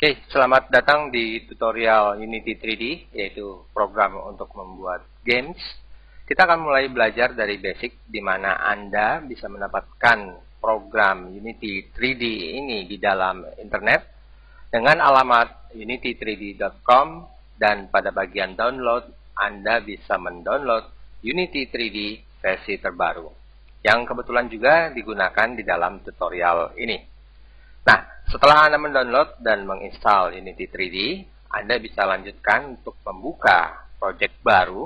Oke, selamat datang di tutorial Unity 3D, yaitu program untuk membuat games. Kita akan mulai belajar dari basic, di mana Anda bisa mendapatkan program Unity 3D ini di dalam internet dengan alamat unity3d.com, dan pada bagian download, Anda bisa mendownload Unity 3D versi terbaru, yang kebetulan juga digunakan di dalam tutorial ini. Nah, setelah Anda mendownload dan menginstal Unity 3D, Anda bisa lanjutkan untuk membuka project baru.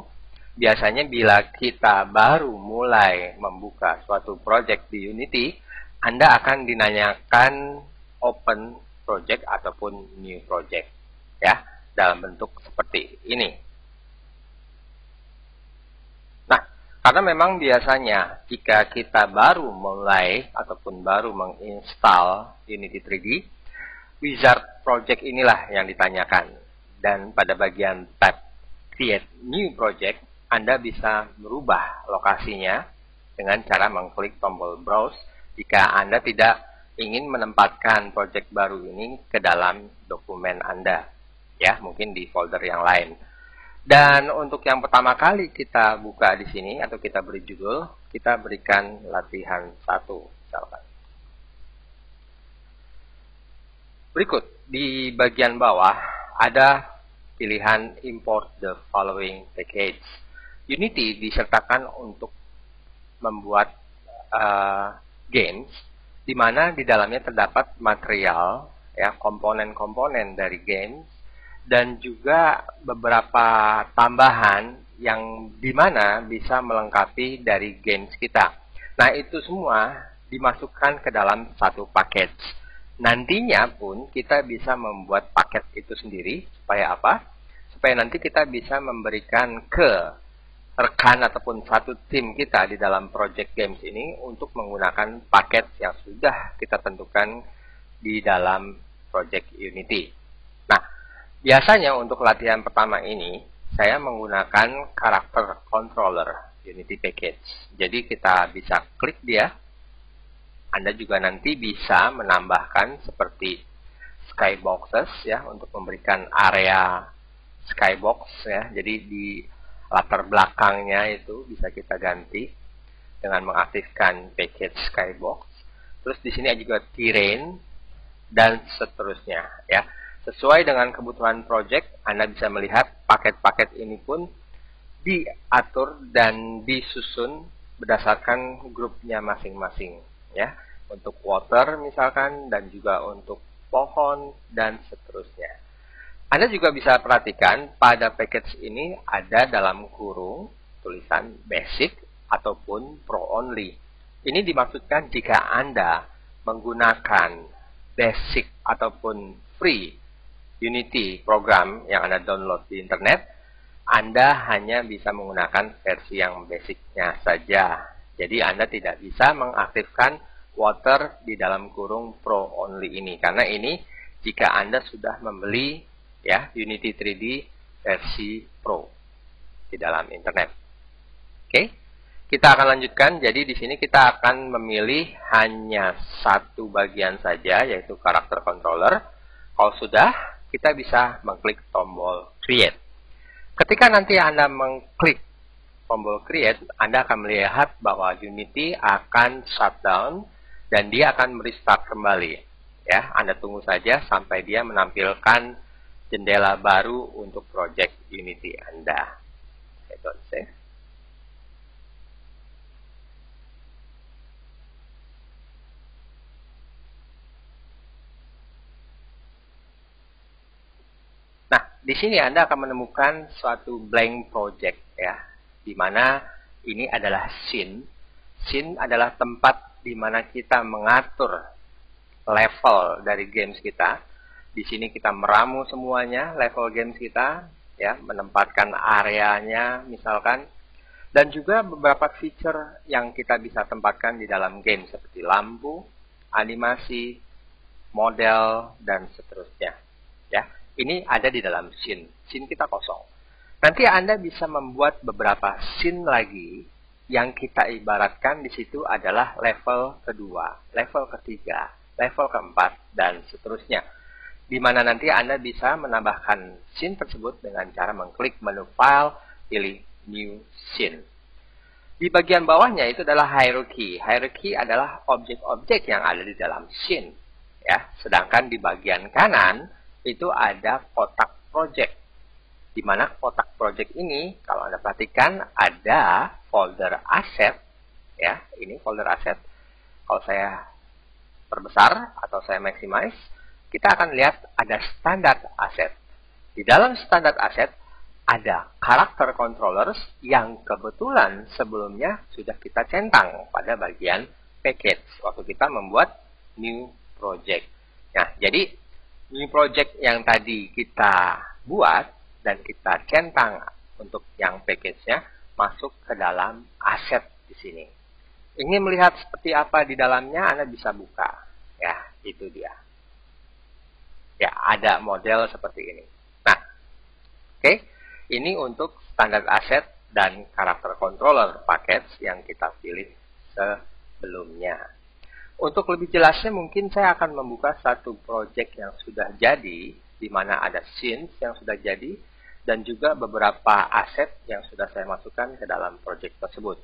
Biasanya bila kita baru mulai membuka suatu project di Unity, Anda akan dinanyakan open project ataupun new project, ya, dalam bentuk seperti ini. Karena memang biasanya jika kita baru mulai ataupun baru menginstal Unity 3D, wizard project inilah yang ditanyakan. Dan pada bagian tab Create New Project, Anda bisa merubah lokasinya dengan cara mengklik tombol Browse jika Anda tidak ingin menempatkan project baru ini ke dalam dokumen Anda. Ya, mungkin di folder yang lain. Dan untuk yang pertama kali kita buka di sini atau kita beri judul, kita berikan latihan 1 misalkan. Berikut di bagian bawah ada pilihan import the following package. Unity disertakan untuk membuat games di mana di dalamnya terdapat material, ya, komponen-komponen dari games, dan juga beberapa tambahan yang dimana bisa melengkapi dari games kita. Nah, itu semua dimasukkan ke dalam satu paket. Nantinya pun kita bisa membuat paket itu sendiri. Supaya apa? Supaya nanti kita bisa memberikan ke rekan ataupun satu tim kita di dalam project games ini untuk menggunakan paket yang sudah kita tentukan di dalam project Unity. Nah, biasanya untuk latihan pertama ini, saya menggunakan karakter controller Unity Package. Jadi kita bisa klik dia. Anda juga nanti bisa menambahkan seperti skyboxes, ya, untuk memberikan area skybox, ya. Jadi di latar belakangnya itu bisa kita ganti dengan mengaktifkan package skybox. Terus di sini juga terrain dan seterusnya, ya. Sesuai dengan kebutuhan project, Anda bisa melihat paket-paket ini pun diatur dan disusun berdasarkan grupnya masing-masing, ya. Untuk water misalkan, dan juga untuk pohon, dan seterusnya. Anda juga bisa perhatikan pada package ini ada dalam kurung tulisan basic ataupun pro only. Ini dimaksudkan jika Anda menggunakan basic ataupun free Unity program yang Anda download di internet, Anda hanya bisa menggunakan versi yang basicnya saja. Jadi Anda tidak bisa mengaktifkan water di dalam kurung pro only ini. Karena ini jika Anda sudah membeli, ya, Unity 3D versi pro di dalam internet. Oke, kita akan lanjutkan. Jadi di sini kita akan memilih hanya satu bagian saja, yaitu karakter controller. Kalau sudah, kita bisa mengklik tombol Create. Ketika nanti Anda mengklik tombol Create, Anda akan melihat bahwa Unity akan shutdown dan dia akan restart kembali. Ya, Anda tunggu saja sampai dia menampilkan jendela baru untuk project Unity Anda. Save. Di sini Anda akan menemukan suatu blank project, ya, di mana ini adalah scene. Scene adalah tempat di mana kita mengatur level dari games kita. Di sini kita meramu semuanya level games kita, ya, menempatkan areanya misalkan, dan juga beberapa feature yang kita bisa tempatkan di dalam game seperti lampu, animasi, model, dan seterusnya, ya. Ini ada di dalam scene. Scene kita kosong. Nanti Anda bisa membuat beberapa scene lagi yang kita ibaratkan di situ adalah level kedua, level ketiga, level keempat, dan seterusnya. di mana nanti Anda bisa menambahkan scene tersebut dengan cara mengklik menu File, pilih New Scene. Di bagian bawahnya itu adalah hierarchy. Hierarchy adalah objek-objek yang ada di dalam scene. Ya, sedangkan di bagian kanan itu ada kotak project. Di mana kotak project ini, kalau Anda perhatikan, ada folder aset. Ya, ini folder aset. Kalau saya perbesar atau saya maximize, kita akan lihat ada standard aset. Di dalam standard aset, ada karakter controllers yang kebetulan sebelumnya sudah kita centang pada bagian package waktu kita membuat new project. Nah, jadi new project yang tadi kita buat dan kita centang untuk yang package-nya masuk ke dalam aset di sini. Ingin melihat seperti apa di dalamnya, Anda bisa buka. Ya, itu dia. Ya, ada model seperti ini. Nah, oke. Ini untuk standar aset dan karakter controller package yang kita pilih sebelumnya. Untuk lebih jelasnya mungkin saya akan membuka satu project yang sudah jadi, di mana ada scenes yang sudah jadi, dan juga beberapa aset yang sudah saya masukkan ke dalam project tersebut.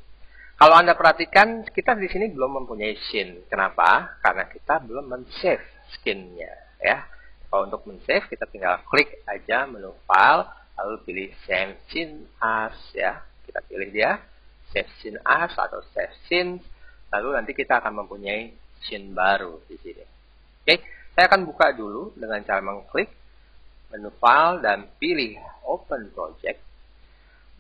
Kalau Anda perhatikan, kita di sini belum mempunyai scene. Kenapa? Karena kita belum men-save skin-nya. Ya. Kalau untuk men-save, kita tinggal klik aja menu File, lalu pilih Save Scene As, ya. Kita pilih dia, Save Scene As atau Save Scene. Lalu nanti kita akan mempunyai scene baru di sini. Oke, saya akan buka dulu dengan cara mengklik menu File dan pilih Open Project.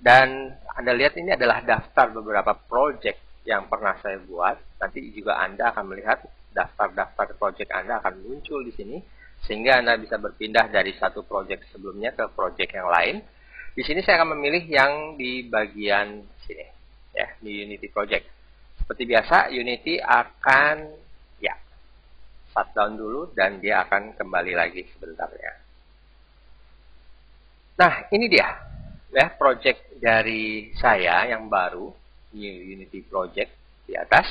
Dan Anda lihat ini adalah daftar beberapa project yang pernah saya buat. Nanti juga Anda akan melihat daftar-daftar project Anda akan muncul di sini. Sehingga Anda bisa berpindah dari satu project sebelumnya ke project yang lain. Di sini saya akan memilih yang di bagian sini, ya, di Unity Project. Seperti biasa, Unity akan ya shutdown dulu dan dia akan kembali lagi sebentar ya. Nah, ini dia, ya, project dari saya yang baru, New Unity Project di atas.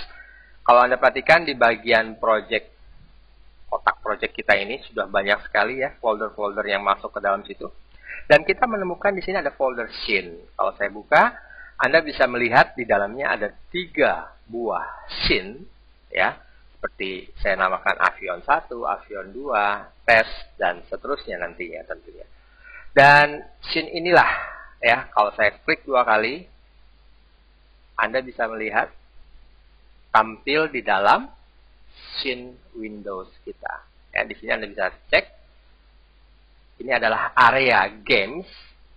Kalau Anda perhatikan di bagian project kotak project kita ini sudah banyak sekali ya folder-folder yang masuk ke dalam situ. Dan kita menemukan di sini ada folder scene. Kalau saya buka, Anda bisa melihat di dalamnya ada 3 buah scene ya. Seperti saya namakan Avion 1, Avion 2, Test dan seterusnya nantinya tentunya. Dan scene inilah ya, kalau saya klik 2 kali, Anda bisa melihat tampil di dalam scene Windows kita. Ya, di sini Anda bisa cek. Ini adalah area games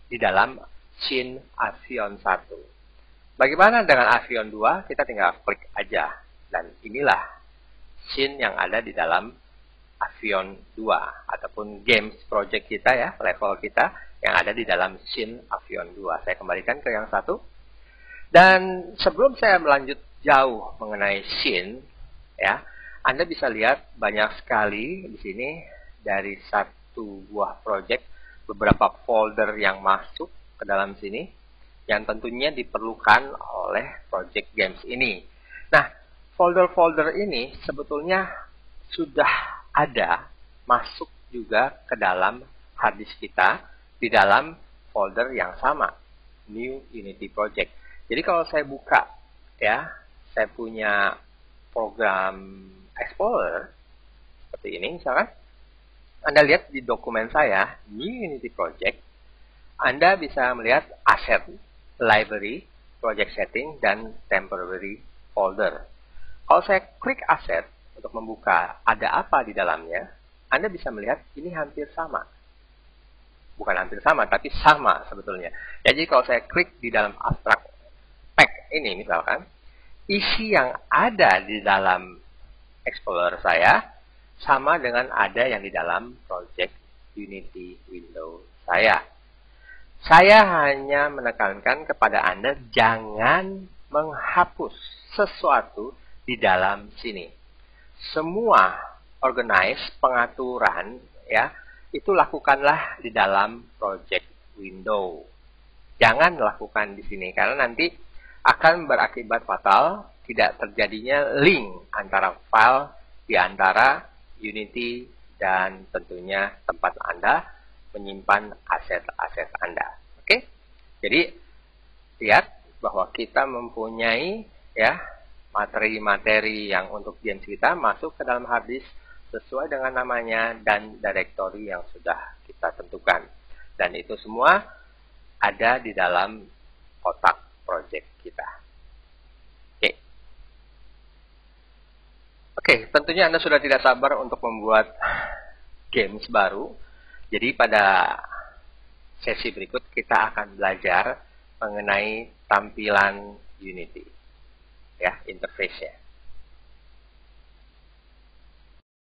di dalam scene Avion 1. Bagaimana dengan Avion 2? Kita tinggal klik aja. Dan inilah scene yang ada di dalam Avion 2 ataupun games project kita ya, level kita yang ada di dalam scene Avion 2. Saya kembalikan ke yang satu. Dan sebelum saya melanjut jauh mengenai scene ya, Anda bisa lihat banyak sekali di sini dari satu buah project beberapa folder yang masuk ke dalam sini yang tentunya diperlukan oleh project games ini. Nah, folder-folder ini sebetulnya sudah ada masuk juga ke dalam harddisk kita di dalam folder yang sama, New Unity Project. Jadi kalau saya buka ya, saya punya program Explorer seperti ini misalkan. Anda lihat di dokumen saya, New Unity Project, Anda bisa melihat aset, library, project setting, dan temporary folder. Kalau saya klik aset untuk membuka ada apa di dalamnya, Anda bisa melihat ini hampir sama. Bukan hampir sama, tapi sama sebetulnya. Jadi kalau saya klik di dalam abstract pack ini misalkan, isi yang ada di dalam Explorer saya sama dengan ada yang di dalam project Unity Windows saya. Saya hanya menekankan kepada Anda jangan menghapus sesuatu di dalam sini. Semua organize pengaturan ya, itu lakukanlah di dalam project window. Jangan lakukan di sini karena nanti akan berakibat fatal tidak terjadinya link antara file di antara Unity dan tentunya tempat Anda menyimpan aset-aset Anda. Oke? Jadi lihat bahwa kita mempunyai ya materi-materi yang untuk games kita masuk ke dalam hard disk sesuai dengan namanya dan directory yang sudah kita tentukan. Dan itu semua ada di dalam kotak project kita. Oke. Oke, tentunya Anda sudah tidak sabar untuk membuat games baru. Jadi pada sesi berikut kita akan belajar mengenai tampilan Unity, ya, interface-nya.